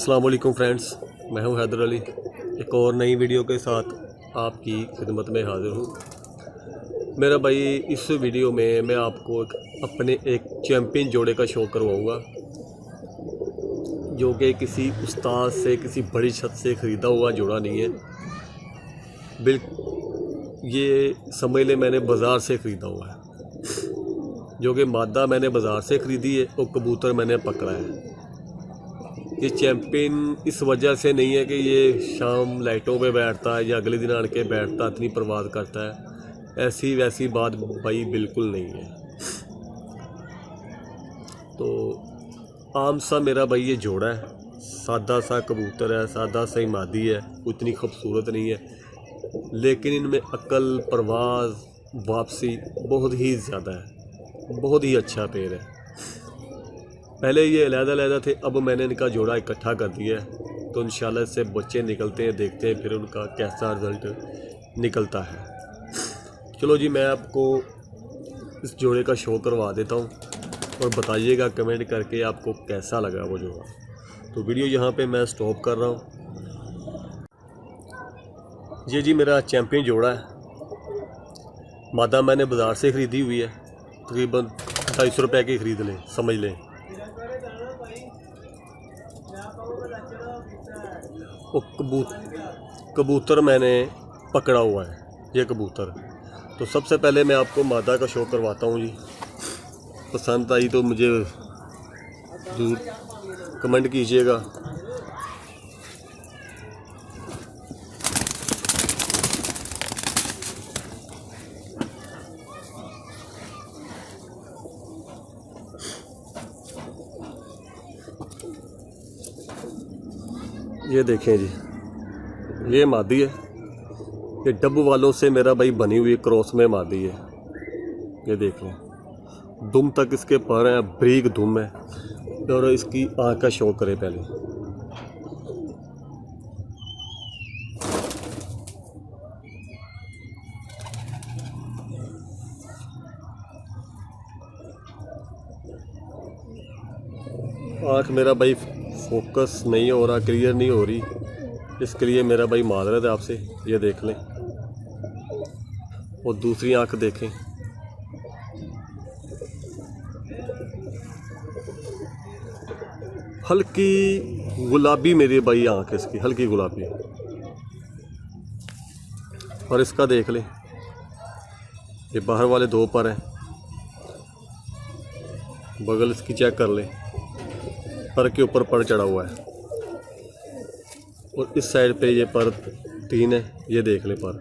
अस्सलाम वालेकुम फ्रेंड्स, मैं हूं हैदर अली। एक और नई वीडियो के साथ आपकी खिदमत में हाज़िर हूं। मेरा भाई, इस वीडियो में मैं आपको अपने एक चैम्पियन जोड़े का शो करवाऊंगा, जो कि किसी उस्ताद से, किसी बड़ी छत से ख़रीदा हुआ जोड़ा नहीं है। ये समझ लें मैंने बाज़ार से ख़रीदा हुआ है, जो कि मादा मैंने बाज़ार से ख़रीदी है और कबूतर मैंने पकड़ा है। ये चैम्पियन इस वजह से नहीं है कि ये शाम लाइटों पे बैठता है या अगले दिन आड़ के बैठता, इतनी परवाज़ करता है, ऐसी वैसी बात भाई बिल्कुल नहीं है। तो आम सा मेरा भाई ये जोड़ा है, सादा सा कबूतर है, सादा सा ही मादी है, उतनी खूबसूरत नहीं है, लेकिन इनमें अक्ल, परवाज़, वापसी बहुत ही ज़्यादा है, बहुत ही अच्छा पेड़ है। पहले ये अलग-अलग थे, अब मैंने इनका जोड़ा इकट्ठा कर दिया है, तो इंशाल्लाह इससे बच्चे निकलते हैं, देखते हैं फिर उनका कैसा रिज़ल्ट निकलता है। चलो जी, मैं आपको इस जोड़े का शो करवा देता हूँ और बताइएगा कमेंट करके आपको कैसा लगा वो जोड़ा। तो वीडियो यहाँ पे मैं स्टॉप कर रहा हूँ। ये जी मेरा चैम्पियन जोड़ा है, मादा मैंने बाज़ार से ख़रीदी हुई है, तकरीबन 250 रुपये की ख़रीद लें, समझ लें। वो कबूतर मैंने पकड़ा हुआ है, ये कबूतर। तो सबसे पहले मैं आपको मादा का शो करवाता हूँ जी। पसंद आई तो मुझे ज़रूर कमेंट कीजिएगा। ये देखें जी, ये मादी है, ये डब्बू वालों से मेरा भाई बनी हुई क्रॉस में मादी है। ये देख लें, दुम तक इसके पर हैं, ब्रीक दुम है। और इसकी आँख का शो करें पहले। आँख मेरा भाई फोकस नहीं हो रहा, क्लियर नहीं हो रही, इसके लिए मेरा भाई माजरत है आपसे। ये देख लें और दूसरी आँख देखें, हल्की गुलाबी मेरी भाई आँख है इसकी, हल्की गुलाबी। और इसका देख लें, ये बाहर वाले दो पर हैं, बगल इसकी चेक कर लें, पर के ऊपर पर चढ़ा हुआ है। और इस साइड पे ये पर 3 है, ये देख लें पर।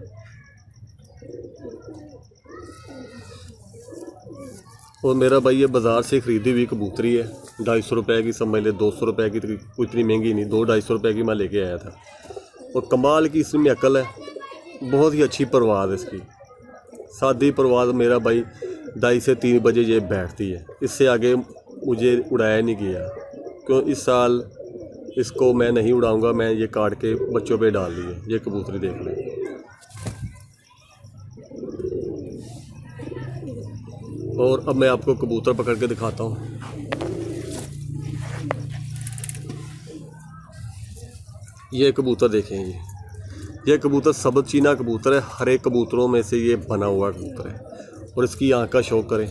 और मेरा भाई ये बाज़ार से ख़रीदी हुई कबूतरी है, 250 रुपये की, समझ ले 200 रुपये की, इतनी महंगी नहीं, 200-250 रुपये की मैं लेके आया था। और कमाल की इसमें अकल है, बहुत ही अच्छी परवाज़ है इसकी, सादी परवाज़। मेरा भाई 2:30 से 3 बजे ये बैठती है, इससे आगे मुझे उड़ाया नहीं गया, क्यों इस साल इसको मैं नहीं उड़ाऊंगा, मैं ये काट के बच्चों पे डाल दी है। ये कबूतरी देख लें। और अब मैं आपको कबूतर पकड़ के दिखाता हूँ। ये कबूतर देखें, ये कबूतर सबज चीना कबूतर है, हरे कबूतरों में से ये बना हुआ कबूतर है। और इसकी आँख का शौक करें,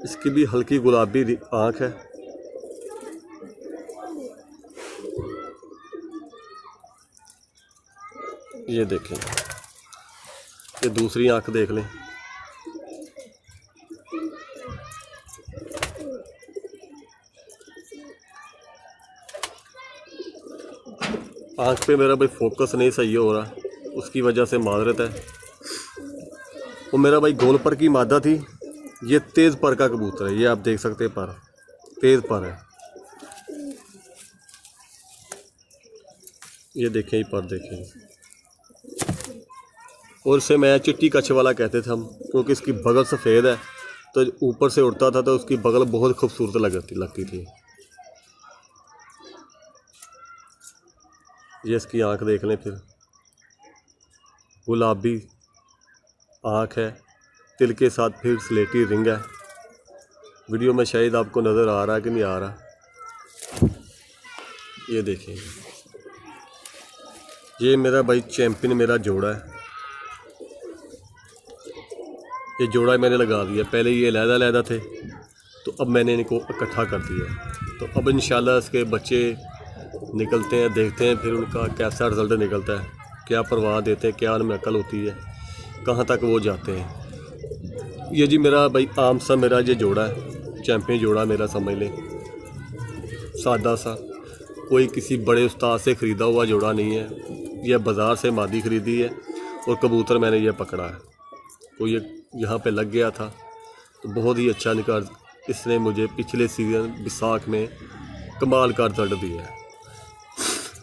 इसकी भी हल्की गुलाबी आँख है। ये देखें, ये दूसरी आँख देख लें, आँख पे मेरा भाई फोकस नहीं सही हो रहा, उसकी वजह से माजरत है। वो मेरा भाई गोल पर की मादा थी, ये तेज़ पर का कबूतर है, ये आप देख सकते हैं, पर तेज़ पर है। ये देखें, ये पर देखें। और इसे मैं चिट्टी कच्छ वाला कहते थे हम, क्योंकि इसकी बगल सफ़ेद है, तो ऊपर से उड़ता था तो उसकी बगल बहुत खूबसूरत लगती थी। ये इसकी आँख देख लें, फिर गुलाबी आँख है, तिल के साथ फिर स्लेटी रिंग है। वीडियो में शायद आपको नज़र आ रहा है कि नहीं आ रहा, ये देखें। ये मेरा भाई चैम्पियन मेरा जोड़ा है। ये जोड़ा मैंने लगा दिया, पहले ये अलहदा थे तो अब मैंने इनको इकट्ठा कर दिया। तो अब इंशाल्लाह इसके बच्चे निकलते हैं, देखते हैं फिर उनका कैसा रिज़ल्ट निकलता है, क्या परवाह देते हैं, क्या उनमें अकल होती है, कहाँ तक वो जाते हैं। ये जी मेरा भाई आम सा मेरा ये जोड़ा है, चैम्पियन जोड़ा मेरा समझ लें, सादा सा, कोई किसी बड़े उस्ताद से ख़रीदा हुआ जोड़ा नहीं है। यह बाज़ार से मादी ख़रीदी है और कबूतर मैंने ये पकड़ा है। तो ये यहाँ पे लग गया था तो बहुत ही अच्छा निकाल, इसने मुझे पिछले सीज़न बैसाख में कमाल का रिजल्ट दिया है।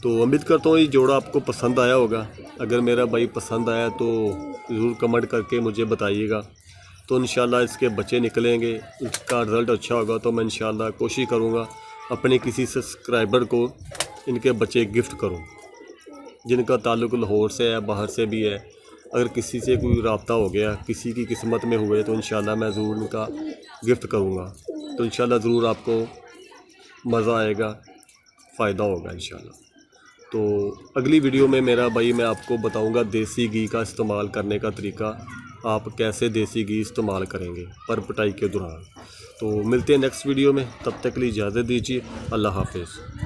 तो उम्मीद करता हूँ ये जोड़ा आपको पसंद आया होगा। अगर मेरा भाई पसंद आया तो ज़रूर कमेंट करके मुझे बताइएगा। तो इंशाल्लाह इसके बच्चे निकलेंगे, इसका रिज़ल्ट अच्छा होगा तो मैं इंशाल्लाह कोशिश करूँगा अपने किसी सब्सक्राइबर को इनके बच्चे गिफ्ट करूँ, जिनका ताल्लुक़ लाहौर से है, बाहर से भी है। अगर किसी से कोई रब्ता हो गया, किसी की किस्मत में हुए तो इंशाल्लाह मैं ज़रूर इनका गिफ्ट करूँगा। तो इंशाल्लाह ज़रूर आपको मज़ा आएगा, फ़ायदा होगा इंशाल्लाह। तो अगली वीडियो में मेरा भाई मैं आपको बताऊँगा देसी घी का इस्तेमाल करने का तरीका, आप कैसे देसी घी इस्तेमाल करेंगे पर पिटाई के दौरान। तो मिलते हैं नेक्स्ट वीडियो में, तब तक के लिए इजाज़त दीजिए। अल्लाह हाफ़िज़।